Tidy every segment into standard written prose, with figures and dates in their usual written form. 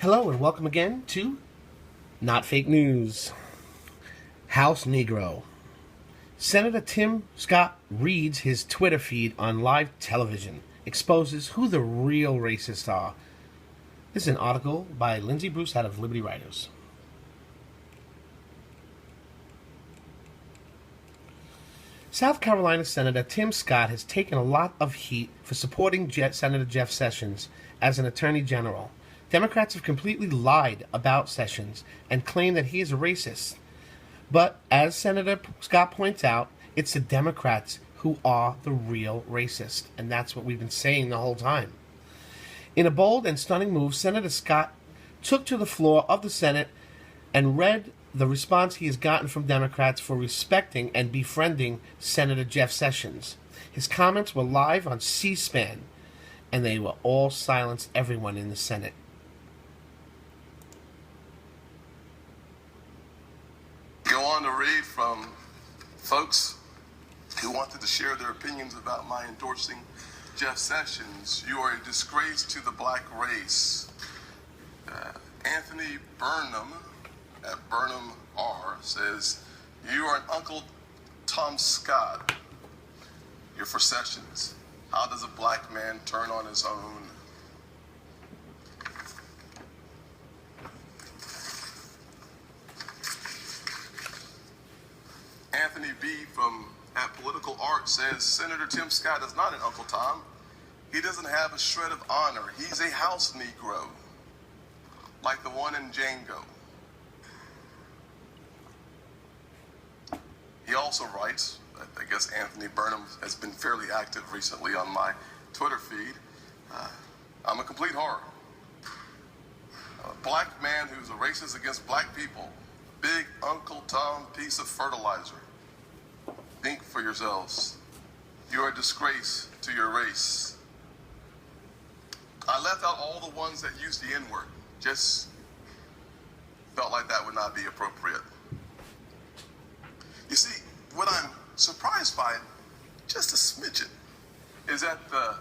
Hello and welcome again to Not Fake News. House Negro. Senator Tim Scott reads his Twitter feed on live television, exposes who the real racists are. This is an article by Lindsay Bruce out of Liberty Writers. South Carolina Senator Tim Scott has taken a lot of heat for supporting Senator Jeff Sessions as an attorney general. Democrats have completely lied about Sessions and claim that he is a racist. But as Senator Scott points out, it's the Democrats who are the real racist, and that's what we've been saying the whole time. In a bold and stunning move, Senator Scott took to the floor of the Senate and read the response he has gotten from Democrats for respecting and befriending Senator Jeff Sessions. His comments were live on C-SPAN, and they will all silence everyone in the Senate. Go on to read from folks who wanted to share their opinions about my endorsing Jeff Sessions. You are a disgrace to the black race. Anthony Burnham at Burnham R says, you are an Uncle Tom Scott. You're for Sessions. How does a black man turn on his own? Anthony B. from at Political Art says, Senator Tim Scott is not an Uncle Tom. He doesn't have a shred of honor. He's a house Negro, like the one in Django. He also writes, I guess Anthony Burnham has been fairly active recently on my Twitter feed, I'm a complete horror. A black man who's a racist against black people. Big Uncle Tom piece of fertilizer. Think for yourselves. You are a disgrace to your race. I left out all the ones that used the N-word. Just felt like that would not be appropriate. You see, what I'm surprised by, just a smidgen, is that the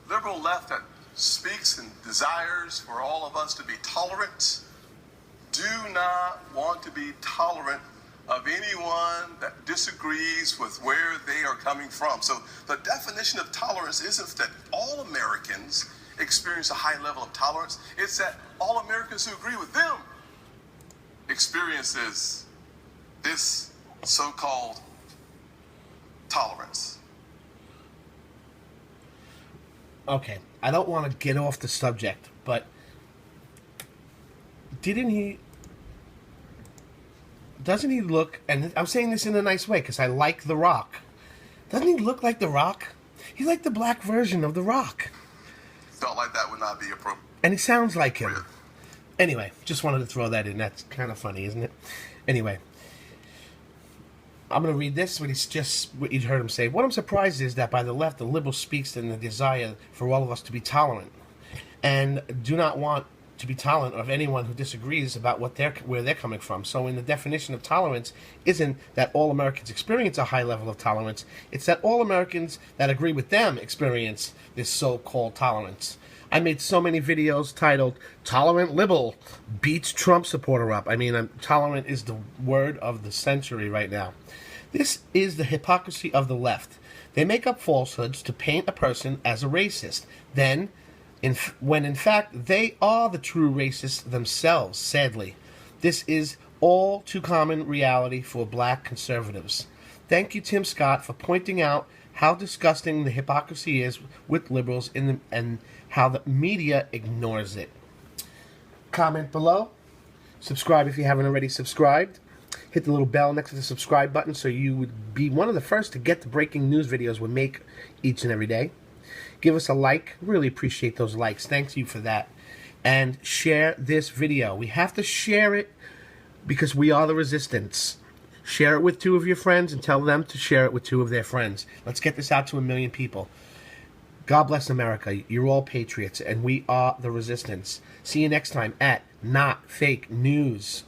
liberal left that speaks and desires for all of us to be tolerant do not want to be tolerant of anyone that disagrees with where they are coming from. So the definition of tolerance isn't that all Americans experience a high level of tolerance. It's that all Americans who agree with them experiences this so-called tolerance. Okay, I don't want to get off the subject, but doesn't he look, and I'm saying this in a nice way because I like The Rock. Doesn't he look like The Rock? He's like the black version of The Rock. Felt like that would not be appropriate. And he sounds like him. Anyway, just wanted to throw that in. That's kind of funny, isn't it? Anyway, I'm going to read this, what you heard him say. What I'm surprised is that by the left, the liberal speaks in the desire for all of us to be tolerant and do not want to be tolerant of anyone who disagrees about where they're coming from. So in the definition of tolerance isn't that all Americans experience a high level of tolerance, it's that all Americans that agree with them experience this so-called tolerance. I made so many videos titled Tolerant Liberal Beats Trump Supporter Up. I mean, tolerant is the word of the century right now. This is the hypocrisy of the left. They make up falsehoods to paint a person as a racist. Then when in fact they are the true racists themselves, sadly. This is all too common reality for black conservatives. Thank you, Tim Scott, for pointing out how disgusting the hypocrisy is with liberals and how the media ignores it. Comment below. Subscribe if you haven't already subscribed. Hit the little bell next to the subscribe button so you would be one of the first to get the breaking news videos we make each and every day. Give us a like. Really appreciate those likes. Thanks you for that. And share this video. We have to share it because we are the resistance. Share it with 2 of your friends and tell them to share it with 2 of their friends. Let's get this out to 1 million people. God bless America. You're all patriots, and we are the resistance. See you next time at Not Fake News.